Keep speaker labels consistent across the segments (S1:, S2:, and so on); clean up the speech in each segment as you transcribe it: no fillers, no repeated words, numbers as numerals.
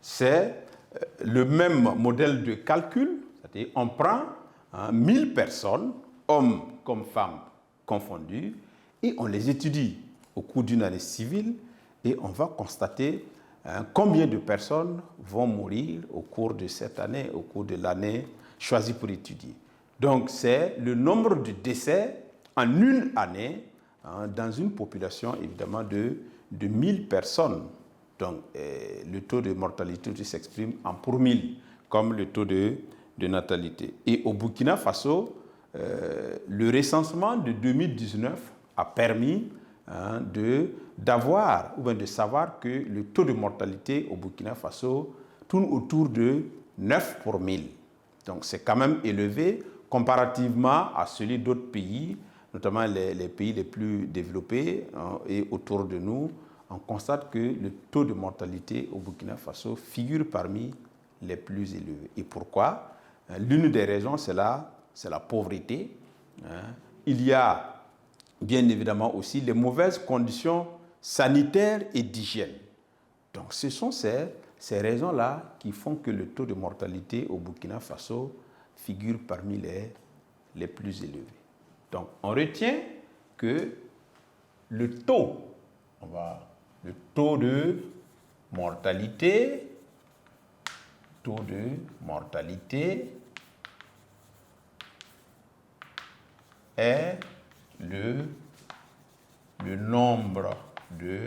S1: c'est le même modèle de calcul, c'est-à-dire on prend 1000 personnes, hommes comme femmes confondus, et on les étudie au cours d'une année civile et on va constater combien de personnes vont mourir au cours de cette année, au cours de l'année choisie pour étudier. Donc, c'est le nombre de décès en une année dans une population, évidemment, de 1000 personnes. Donc, le taux de mortalité s'exprime en pour 1000, comme le taux de natalité. Et au Burkina Faso, le recensement de 2019 a permis d'avoir, ou bien de savoir que le taux de mortalité au Burkina Faso tourne autour de 9 pour 1000. Donc, c'est quand même élevé comparativement à celui d'autres pays, notamment les pays les plus développés et autour de nous. On constate que le taux de mortalité au Burkina Faso figure parmi les plus élevés. Et pourquoi? L'une des raisons, c'est la pauvreté. Il y a bien évidemment aussi les mauvaises conditions sanitaires et d'hygiène. Donc ce sont ces raisons-là qui font que le taux de mortalité au Burkina Faso figure parmi les plus élevés. Donc on retient que le taux de mortalité est le nombre de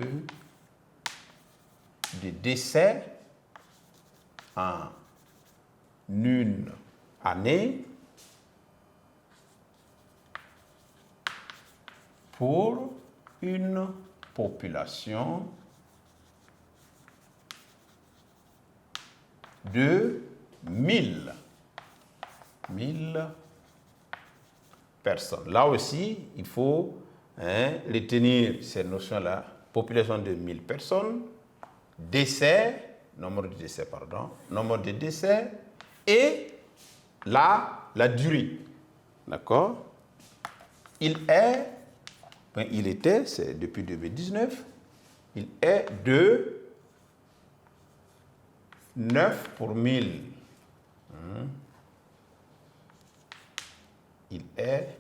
S1: décès en une année pour une population de 1000 personnes. Là aussi, il faut retenir ces notions-là. Population de 1000 personnes, nombre de décès et la durée. D'accord? Il était, c'est depuis 2019, il est de 9 pour 1000. Il est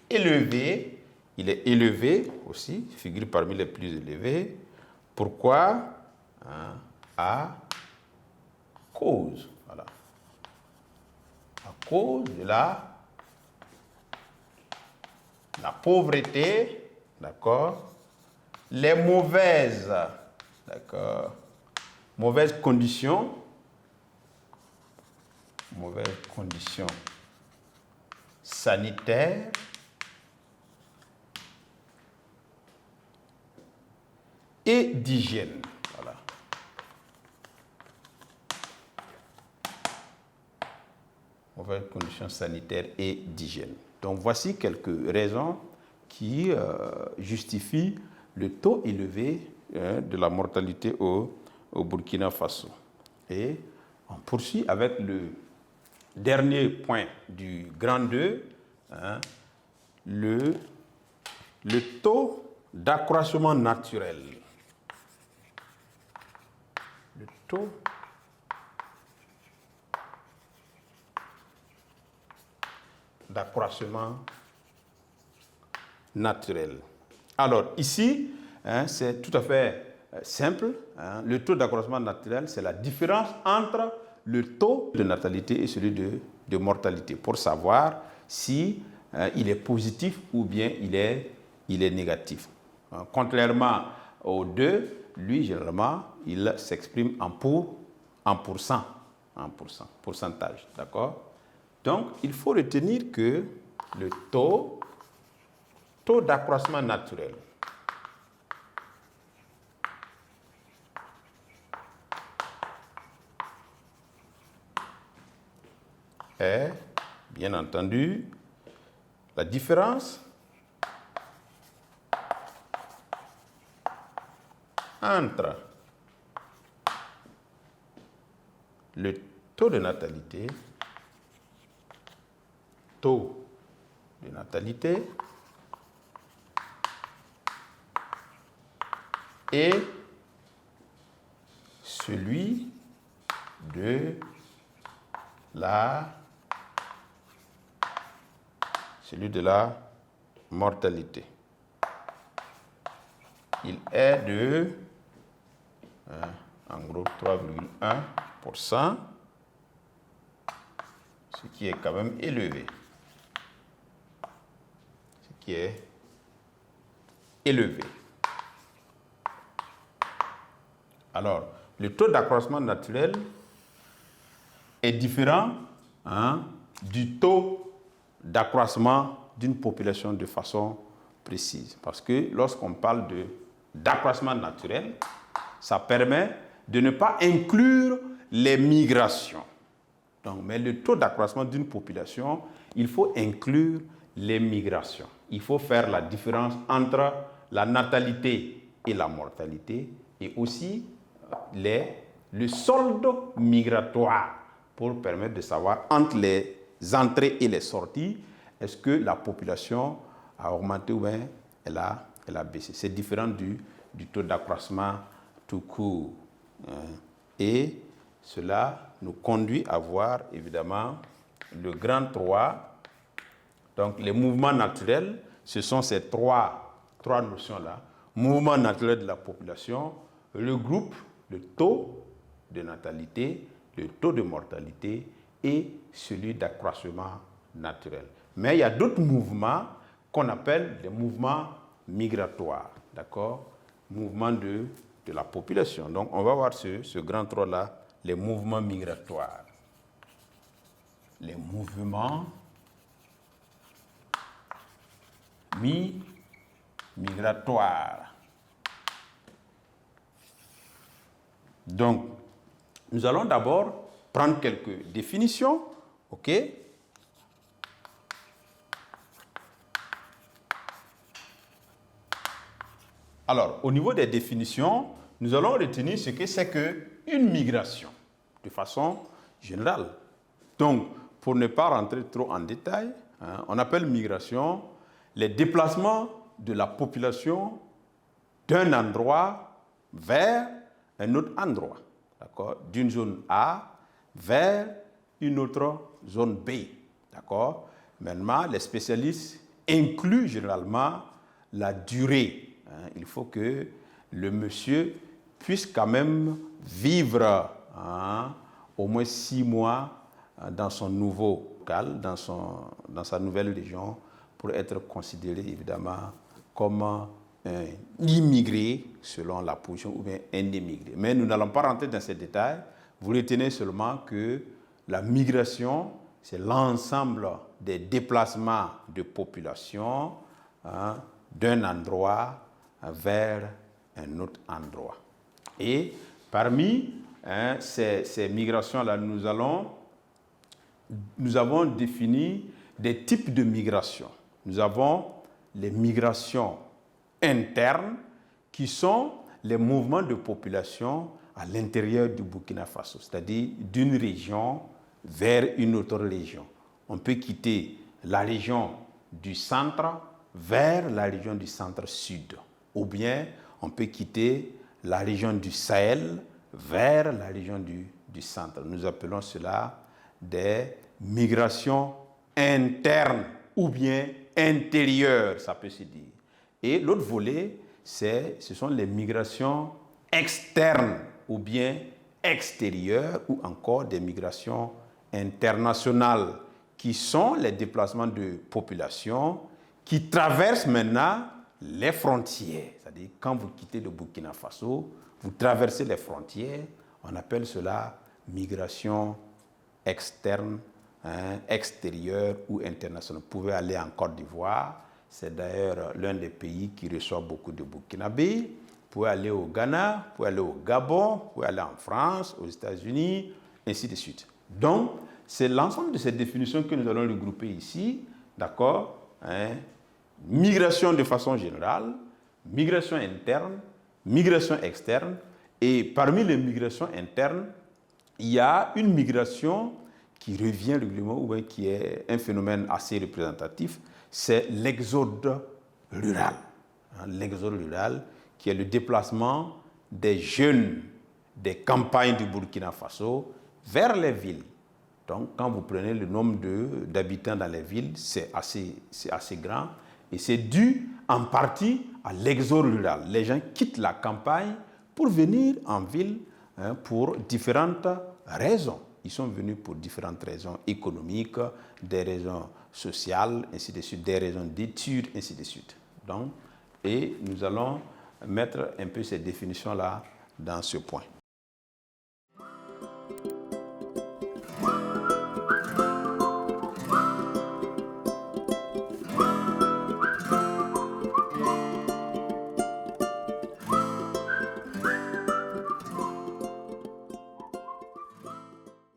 S1: élevé. Il est élevé aussi, figure parmi les plus élevés. Pourquoi? À cause de la pauvreté, d'accord, les mauvaises conditions sanitaires et d'hygiène. Voilà. Mauvaises conditions sanitaires et d'hygiène. Donc voici quelques raisons qui justifient le taux élevé de la mortalité au Burkina Faso. Et on poursuit avec le dernier point du grand 2, le taux d'accroissement naturel. Le taux d'accroissement naturel. Alors ici, c'est tout à fait simple. Le taux d'accroissement naturel, c'est la différence entre le taux de natalité et celui de mortalité, pour savoir si il est positif ou bien il est négatif. Contrairement aux deux, lui, généralement, il s'exprime en pourcentage, d'accord? Donc, il faut retenir que le taux d'accroissement naturel est, bien entendu, la différence entre le taux de natalité et celui de la mortalité. Il est de, en gros, 3,1%, ce qui est quand même élevé. Ce qui est élevé. Alors, le taux d'accroissement naturel est différent du taux d'accroissement d'une population de façon précise. Parce que lorsqu'on parle d'accroissement naturel, ça permet de ne pas inclure les migrations. Donc, mais le taux d'accroissement d'une population, il faut inclure les migrations. Il faut faire la différence entre la natalité et la mortalité et aussi le solde migratoire pour permettre de savoir entre les entrées et les sorties, est-ce que la population a augmenté ou bien elle a baissé. C'est différent du taux d'accroissement tout court. Et cela nous conduit à voir évidemment le grand 3. Donc les mouvements naturels, ce sont ces trois notions-là. Mouvement naturel de la population, le groupe, le taux de natalité, le taux de mortalité et celui d'accroissement naturel. Mais il y a d'autres mouvements qu'on appelle des mouvements migratoires, d'accord? Mouvements de la population. Donc on va voir ce grand 3-là, les mouvements migratoires. Les mouvements migratoires. Donc, nous allons d'abord prendre quelques définitions, ok? Alors, au niveau des définitions, nous allons retenir ce que c'est qu'une migration, de façon générale. Donc, pour ne pas rentrer trop en détail, on appelle migration les déplacements de la population d'un endroit vers un autre endroit, d'accord, d'une zone A vers une autre zone B, d'accord. Maintenant, les spécialistes incluent généralement la durée. Il faut que le monsieur puisse quand même vivre au moins 6 mois dans son nouveau local, dans sa nouvelle région, pour être considéré évidemment comme un immigré selon la position ou bien un immigré. Mais nous n'allons pas rentrer dans ces détails. Vous retenez seulement que la migration, c'est l'ensemble des déplacements de population d'un endroit vers un autre endroit. Et parmi ces migrations-là, nous avons défini des types de migrations. Nous avons les migrations internes, qui sont les mouvements de population à l'intérieur du Burkina Faso, c'est-à-dire d'une région vers une autre région. On peut quitter la région du centre vers la région du centre-sud, ou bien on peut quitter la région du Sahel vers la région du centre. Nous appelons cela des migrations internes ou bien intérieures, ça peut se dire. Et l'autre volet, ce sont les migrations externes ou bien extérieures ou encore des migrations internationales qui sont les déplacements de population qui traversent maintenant les frontières. C'est-à-dire quand vous quittez le Burkina Faso, vous traversez les frontières, on appelle cela migration externe, extérieure ou internationale. Vous pouvez aller en Côte d'Ivoire. C'est d'ailleurs l'un des pays qui reçoit beaucoup de Burkinabés. Vous pouvez aller au Ghana, vous pouvez aller au Gabon, vous pouvez aller en France, aux États-Unis, ainsi de suite. Donc, c'est l'ensemble de ces définitions que nous allons regrouper ici, d'accord? Migration de façon générale, migration interne, migration externe. Et parmi les migrations internes, il y a une migration qui revient régulièrement ou qui est un phénomène assez représentatif, c'est l'exode rural. L'exode rural qui est le déplacement des jeunes des campagnes du Burkina Faso vers les villes. Donc, quand vous prenez le nombre d'habitants dans les villes, c'est assez grand. Et c'est dû en partie à l'exode rural. Les gens quittent la campagne pour venir en ville pour différentes raisons. Ils sont venus pour différentes raisons économiques, des raisons sociales, ainsi de suite, des raisons d'études, ainsi de suite. Donc, et nous allons mettre un peu ces définitions-là dans ce point.